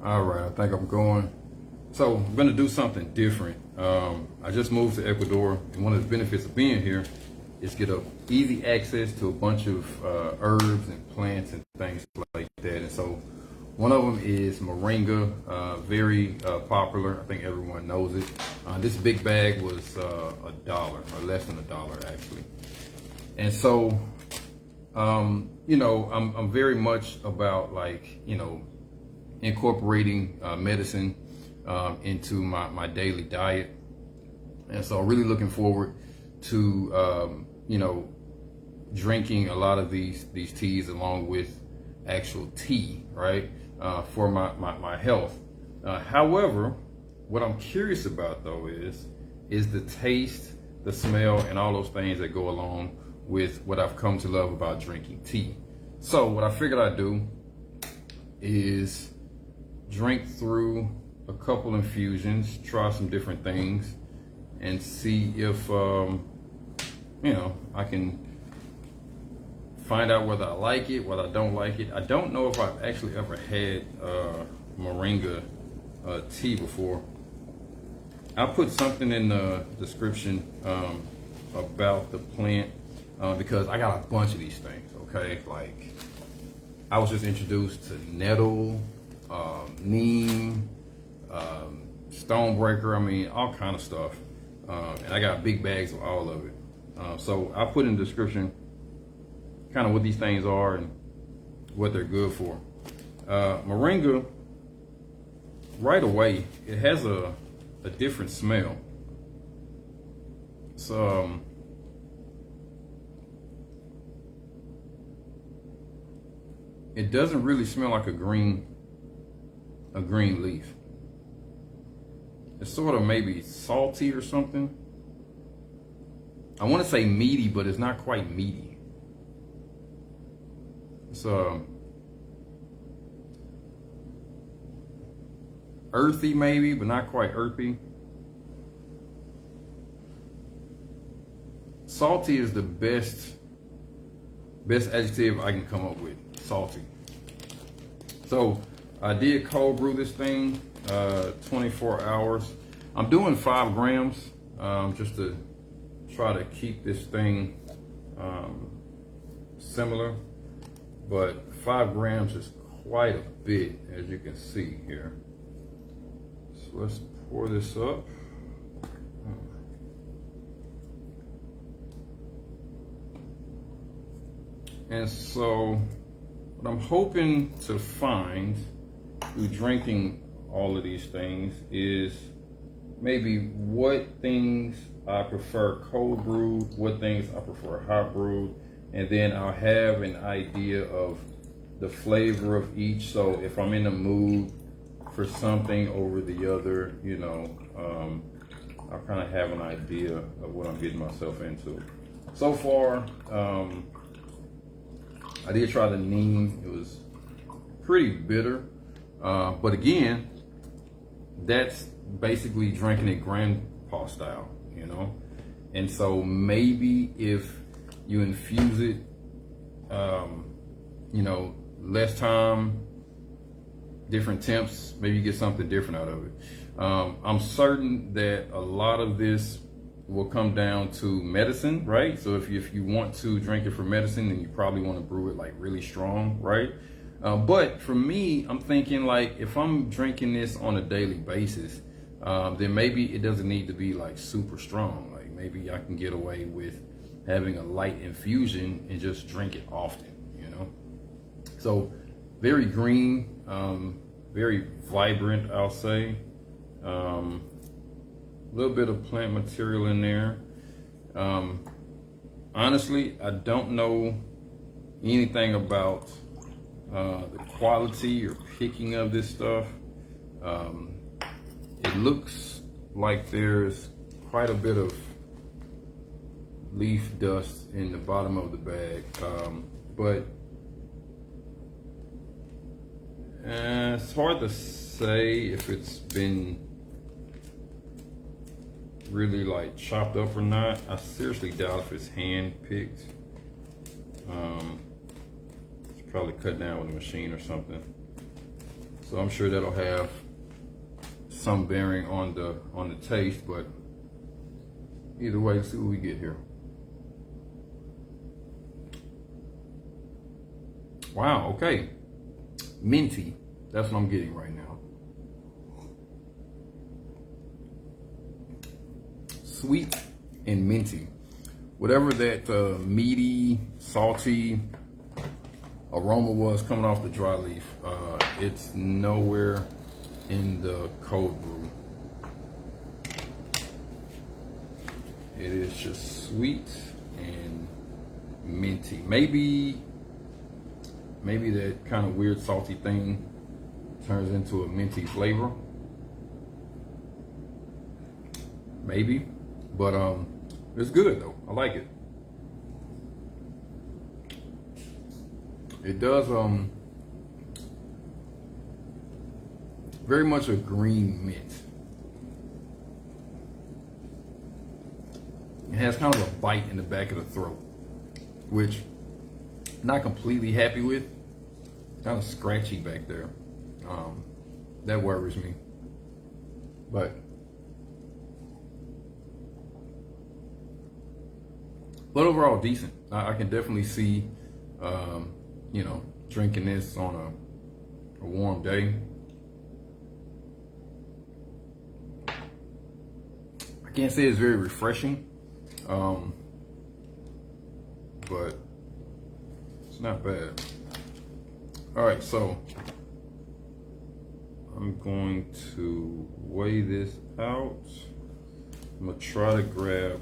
All right, I think I'm going. So I'm going to do something different. I just moved to Ecuador, and one of the benefits of being here is get easy access to a bunch of herbs and plants and things like that. And so one of them is Moringa, very popular. I think everyone knows it. This big bag was $1 or less than $1 actually. And so, I'm very much about incorporating medicine into my daily diet. And so really looking forward to, drinking a lot of these teas along with actual tea, right, for my health. However, what I'm curious about though is the taste, the smell, and all those things that go along with what I've come to love about drinking tea. So what I figured I'd do is drink through a couple infusions, try some different things, and see if I can find out whether I like it, whether I don't like it. I don't know if I've actually ever had Moringa tea before. I'll put something in the description about the plant because I got a bunch of these things, okay? Like, I was just introduced to nettle, neem, stonebreaker, all kind of stuff. And I got big bags of all of it. So I'll put in the description kind of what these things are and what they're good for. Moringa, right away, it has a different smell. So it doesn't really smell like a green leaf. It's sort of maybe salty or something. I want to say meaty, but it's not quite meaty. It's earthy maybe, but not quite earthy. Salty is the best adjective I can come up with. Salty. So I did cold brew this thing 24 hours. I'm doing 5 grams just to try to keep this thing similar, but 5 grams is quite a bit, as you can see here. So let's pour this up. And so what I'm hoping to find through drinking all of these things is maybe what things I prefer cold brewed, what things I prefer hot brewed, and then I'll have an idea of the flavor of each. So if I'm in the mood for something over the other, I'll kind of have an idea of what I'm getting myself into. So far, I did try the neem. It was pretty bitter, but again, that's basically drinking it grandpa style, and so maybe if you infuse it, less time, different temps, maybe you get something different out of it. I'm certain that a lot of this will come down to medicine, right? So if you want to drink it for medicine, then you probably want to brew it like really strong, right? But for me, I'm thinking like if I'm drinking this on a daily basis, then maybe it doesn't need to be like super strong. Like maybe I can get away with having a light infusion and just drink it often, So very green, very vibrant, I'll say. A little bit of plant material in there. Honestly, I don't know anything about the quality or picking of this stuff. It looks like there's quite a bit of leaf dust in the bottom of the bag, but it's hard to say if it's been really like chopped up or not. I seriously doubt if it's hand picked. It's probably cut down with a machine or something. So I'm sure that'll have some bearing on the taste, but either way, let's see what we get here. Wow, okay. Minty. That's what I'm getting right now. Sweet and minty. Whatever that meaty, salty aroma was coming off the dry leaf, it's nowhere in the cold brew. It is just sweet and minty. Maybe that kind of weird salty thing turns into a minty flavor. Maybe, but it's good though. I like it. It does very much a green mint. It has kind of a bite in the back of the throat, which I'm not completely happy with. Kind of scratchy back there. That worries me. But overall decent. I can definitely see, you know, drinking this on a warm day. I can't say it's very refreshing, but it's not bad. All right, so I'm going to weigh this out. I'm gonna try to grab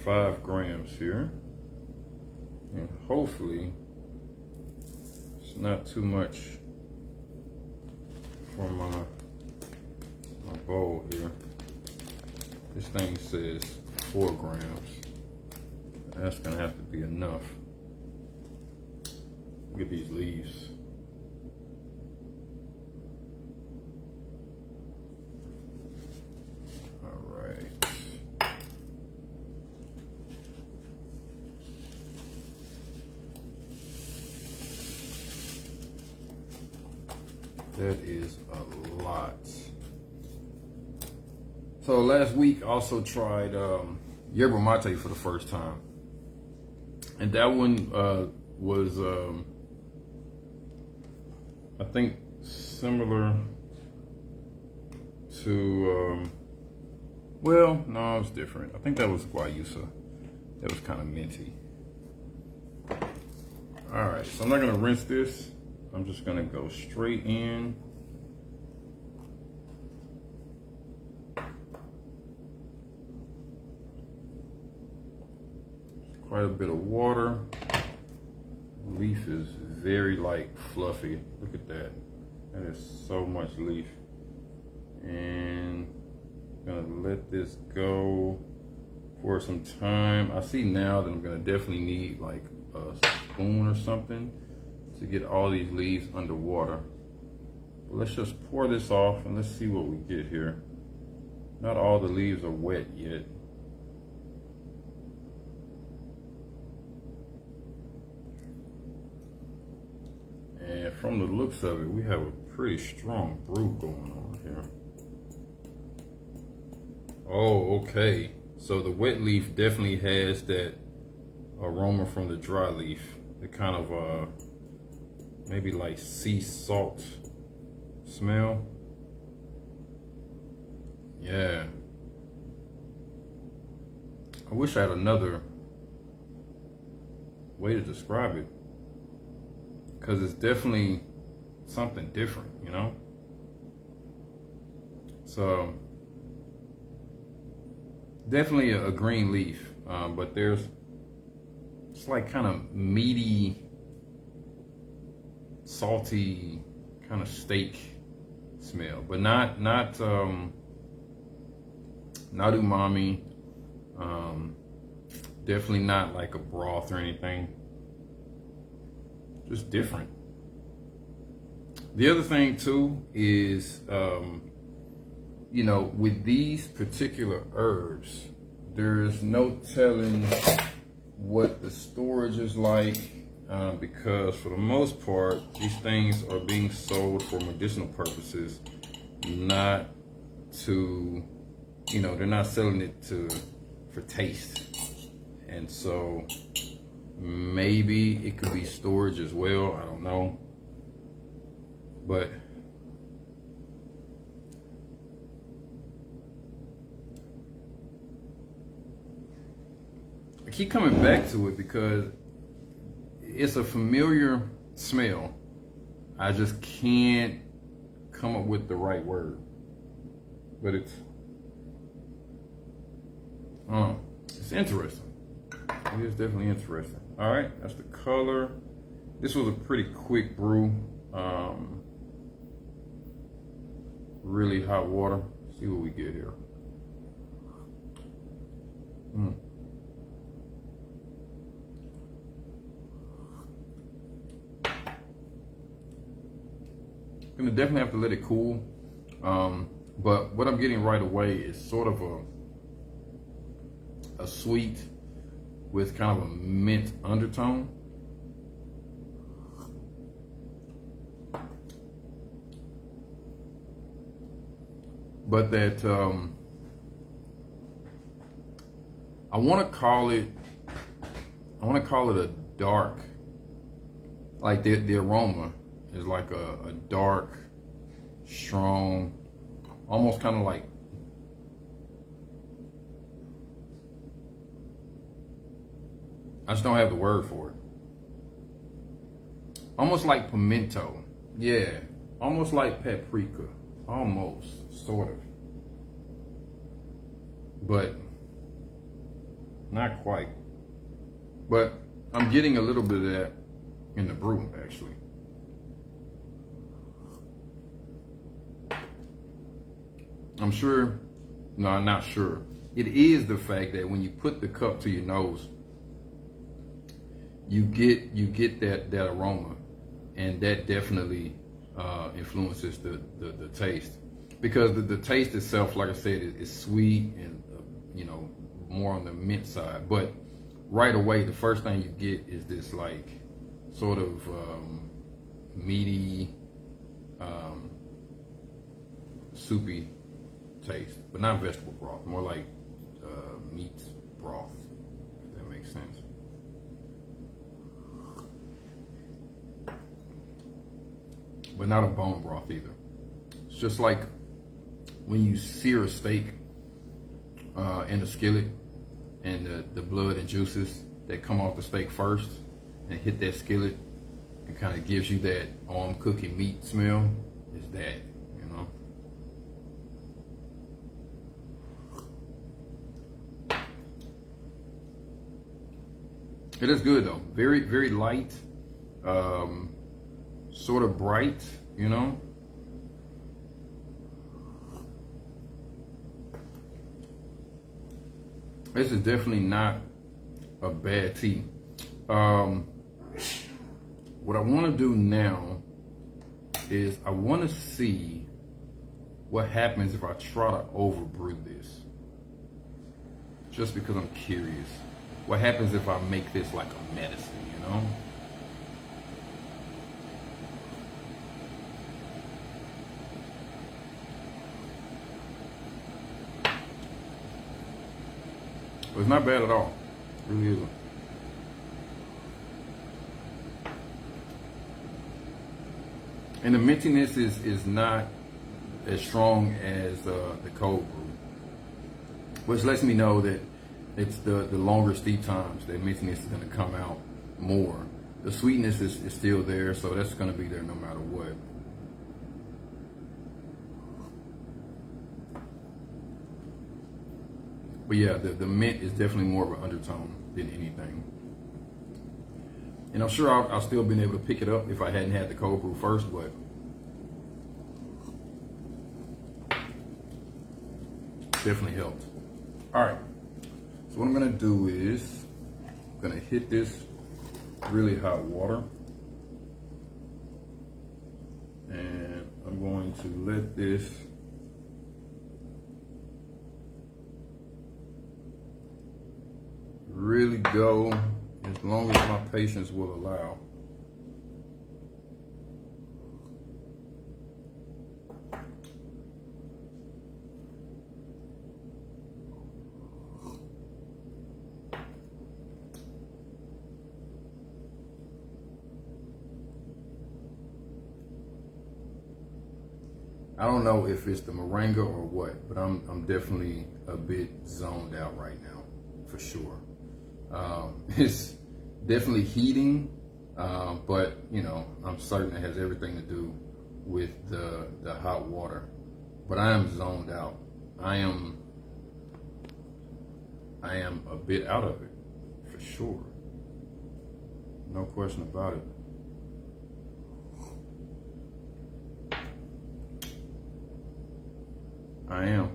5 grams here, and hopefully it's not too much for my bowl here. This thing says 4 grams. That's gonna have to be enough. Look at these leaves. All right. That is a lot. So last week I also tried yerba mate for the first time. And that one was, I think, similar to, well, no, it was different. I think that was guayusa. That was kind of minty. All right, so I'm not gonna rinse this. I'm just gonna go straight in. Quite a bit of water. Leaf is very like fluffy. Look at that. That is so much leaf. And I'm gonna let this go for some time. I see now that I'm gonna definitely need like a spoon or something to get all these leaves underwater. But let's just pour this off and let's see what we get here. Not all the leaves are wet yet. And from the looks of it, we have a pretty strong brew going on here. Oh, okay. So the wet leaf definitely has that aroma from the dry leaf. The kind of maybe like sea salt smell. Yeah. I wish I had another way to describe it, because it's definitely something different, you know? So definitely a green leaf, but it's like kind of meaty, salty kind of steak smell, but not umami. Definitely not like a broth or anything. Just different. The other thing too is, you know, with these particular herbs, there is no telling what the storage is like. because for the most part, these things are being sold for medicinal purposes, not to, they're not selling it for taste. And so maybe it could be storage as well. I don't know. But I keep coming back to it because it's a familiar smell. I just can't come up with the right word. But it's interesting. It is definitely interesting. All right, that's the color. This was a pretty quick brew. Really hot water. Let's see what we get here. Gonna definitely have to let it cool. But what I'm getting right away is sort of a sweet with kind of a mint undertone. But that I want to call it a dark, like the aroma is like a dark, strong, almost kind of like, I just don't have the word for it. Almost like pimento. Yeah, almost like paprika. Almost, sort of. But not quite. But I'm getting a little bit of that in the brew, actually. I'm sure, no, I'm not sure. It is the fact that when you put the cup to your nose, you get that aroma, and that definitely influences the taste, because the taste itself, like I said, is sweet and more on the mint side. But right away, the first thing you get is this like sort of meaty, soupy taste, but not vegetable broth, more like meat broth, if that makes sense. But not a bone broth either. It's just like when you sear a steak in a skillet, and the blood and juices that come off the steak first and hit that skillet and kind of gives you that I'm cooking meat smell. Is that, It is good though. Very, very light, sort of bright, This is definitely not a bad tea. What I want to do now is I want to see what happens if I try to overbrew this. Just because I'm curious. What happens if I make this like a medicine, But it's not bad at all. It really isn't. And the mintiness is not as strong as the cold brew, which lets me know that it's the longer steep times that mintiness is going to come out more. The sweetness is still there, so that's going to be there no matter what. But yeah, the mint is definitely more of an undertone than anything. And I'm sure I'll still been able to pick it up if I hadn't had the cold brew first, but definitely helped. All right, so what I'm gonna do is I'm gonna hit this really hot water, and I'm going to let this really go in as long as my patience will allow. I don't know if it's the Moringa or what, but I'm definitely a bit zoned out right now, for sure. It's definitely heating, but you know, I'm certain it has everything to do with the hot water. But I am zoned out. I am a bit out of it, for sure. No question about it. I am.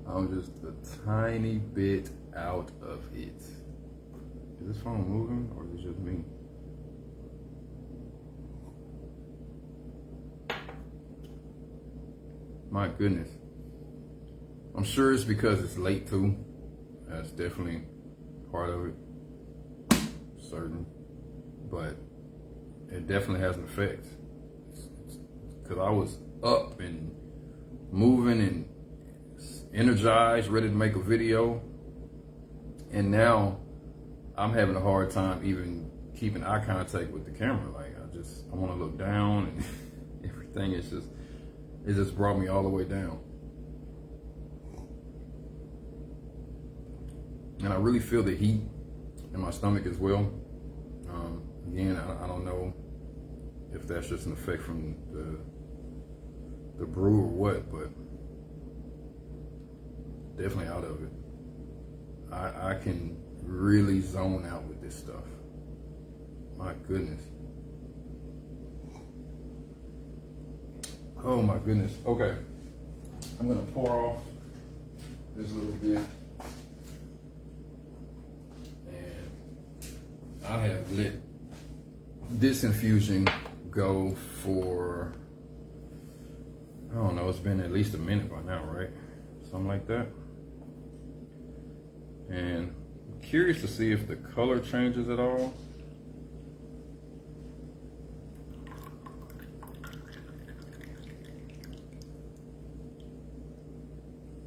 I'm just a tiny bit out of it. Is this phone moving or is it just me? My goodness. I'm sure it's because it's late too. That's definitely part of it. Certain. But it definitely has an effect. Because I was up and moving and energized, ready to make a video, and now I'm having a hard time even keeping eye contact with the camera. Like I want to look down, and everything is it just brought me all the way down. And I really feel the heat in my stomach as well. Again, I don't know if that's just an effect from the brew or what, but definitely out of it. I can really zone out with this stuff. My goodness. Oh my goodness. Okay. I'm gonna pour off this little bit. And I have let this infusion go for, I don't know, it's been at least a minute by now, right? Something like that. And I'm curious to see if the color changes at all.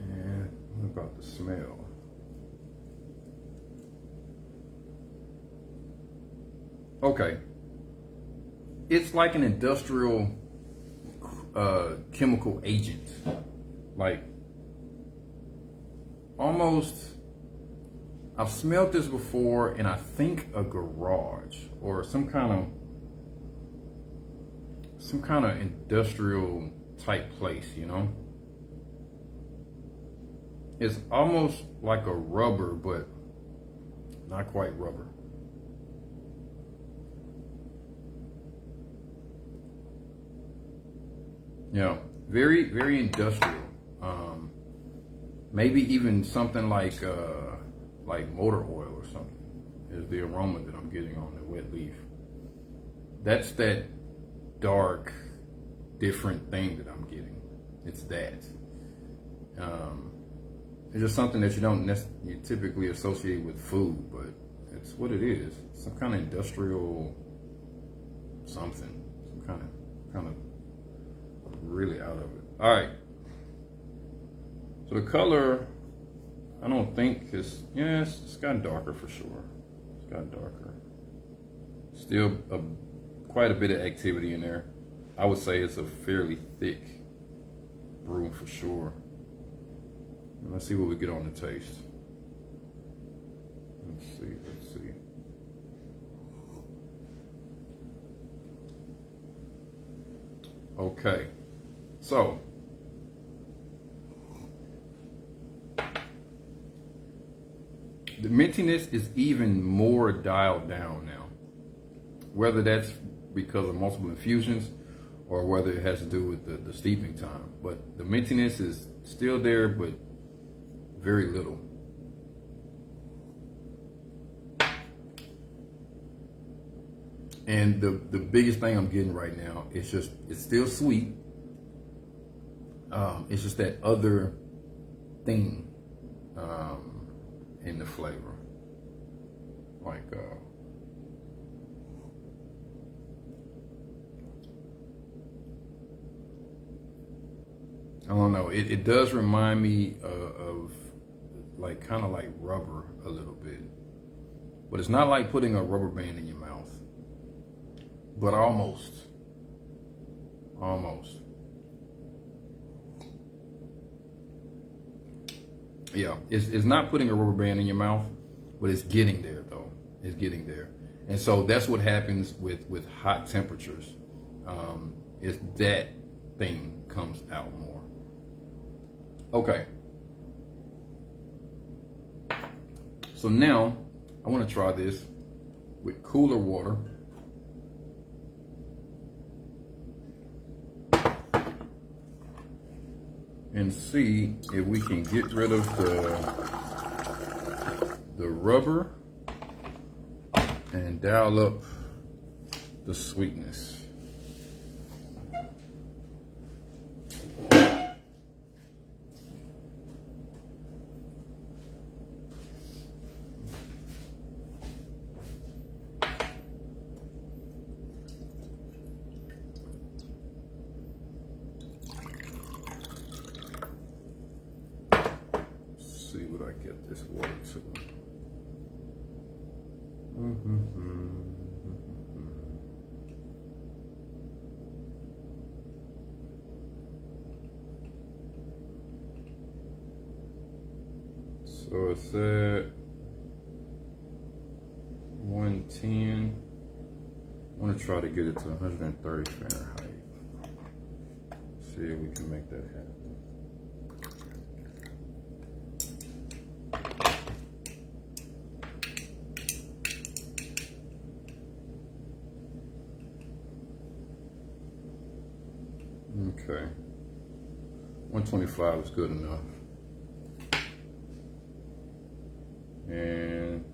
And what about the smell? Okay. It's like an industrial chemical agent. Like almost, I've smelled this before, and I think a garage or some kind of industrial type place, you know? It's almost like a rubber, but not quite rubber. Yeah, very, very industrial. Maybe even something like motor oil or something is the aroma that I'm getting on the wet leaf. That's that dark, different thing that I'm getting. It's that. It's just something that you typically associate with food, but it's what it is. Some kind of industrial something. Some kind of really out of it. All right. So the color, I don't think it's gotten darker for sure. It's gotten darker. Still quite a bit of activity in there. I would say it's a fairly thick brew for sure. Let's see what we get on the taste. Let's see. Okay, so the mintiness is even more dialed down now. Whether that's because of multiple infusions or whether it has to do with the steeping time. But the mintiness is still there, but very little. And the biggest thing I'm getting right now is it's still sweet. It's just that other thing in the flavor. like I don't know. It does remind me of like kind of like rubber a little bit, but it's not like putting a rubber band in your mouth, but almost. Yeah, it's not putting a rubber band in your mouth, but it's getting there though. It's getting there, and so that's what happens with hot temperatures. Is that thing comes out more. Okay. So now I want to try this with cooler water. And see if we can get rid of the rubber and dial up the sweetness. See what I get this water to. So it's at 110. I want to try to get it to 130 Fahrenheit. See if we can make that happen. Okay, 125 is good enough. And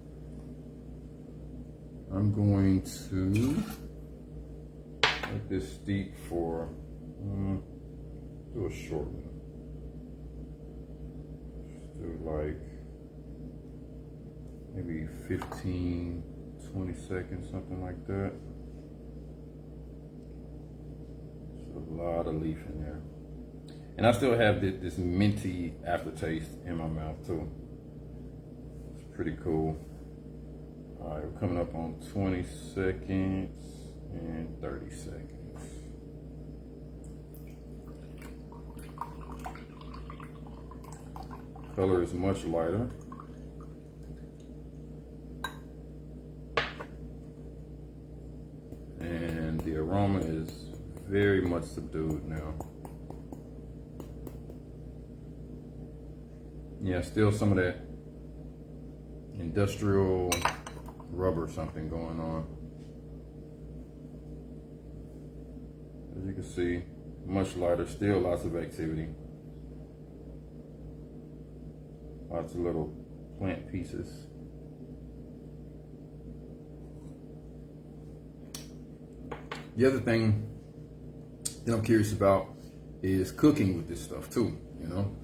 I'm going to let this steep for, do a short one. Just do like maybe 15, 20 seconds, something like that. A lot of leaf in there, and I still have this minty aftertaste in my mouth too. It's pretty cool. All right, we're coming up on 20 seconds and 30 seconds. Color is much lighter. And the aroma is very much subdued now. Yeah, still some of that industrial rubber something going on. As you can see, much lighter, still lots of activity. Lots of little plant pieces. The other thing that I'm curious about is cooking with this stuff too, you know?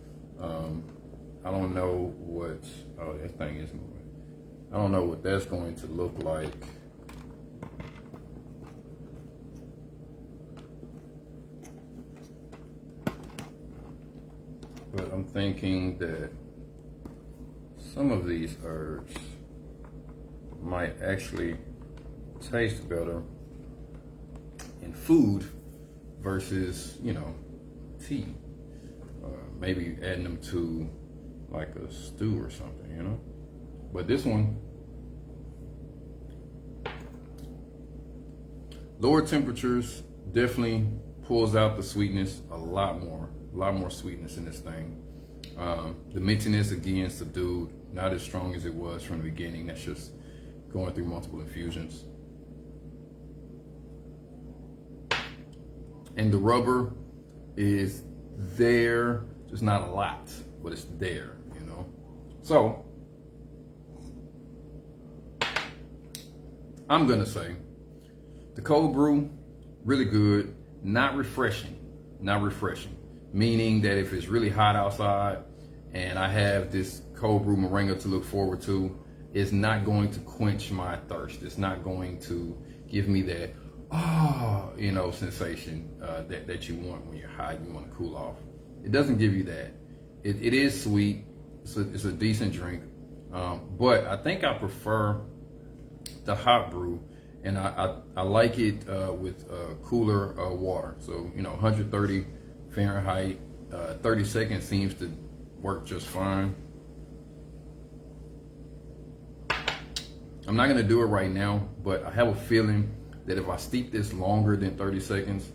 I don't know what, oh, that thing is moving. I don't know what that's going to look like. But I'm thinking that some of these herbs might actually taste better in food versus, you know, tea. Maybe adding them to like a stew or something, you know? But this one, lower temperatures definitely pulls out the sweetness a lot more sweetness in this thing. The mintiness, again, subdued, not as strong as it was from the beginning. That's just going through multiple infusions. And the rubber is there, just not a lot, but it's there, you know? So, I'm gonna say, the cold brew, really good, not refreshing, meaning that if it's really hot outside and I have this cold brew moringa to look forward to, is not going to quench my thirst. It's not going to give me that, sensation that you want when you're high and you want to cool off. It doesn't give you that. It is sweet. It's a decent drink. But I think I prefer the hot brew, and I like it with cooler water. So, 130 Fahrenheit, 30 seconds seems to work just fine. I'm not gonna do it right now, but I have a feeling that if I steep this longer than 30 seconds,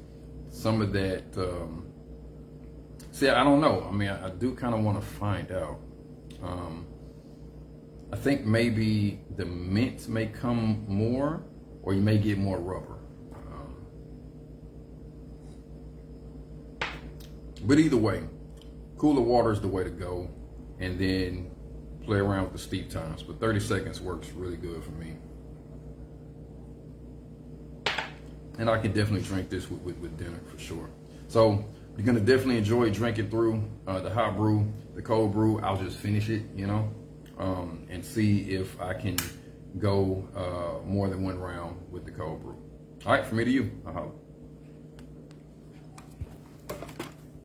some of that, I don't know. I mean, I do kind of want to find out. I think maybe the mint may come more, or you may get more rubber. But either way, cooler water is the way to go, and then play around with the steep times. But 30 seconds works really good for me. And I can definitely drink this with dinner for sure. So you're gonna definitely enjoy drinking through the hot brew, the cold brew. I'll just finish it, and see if I can go more than one round with the cold brew. All right, from me to you. I'll holler.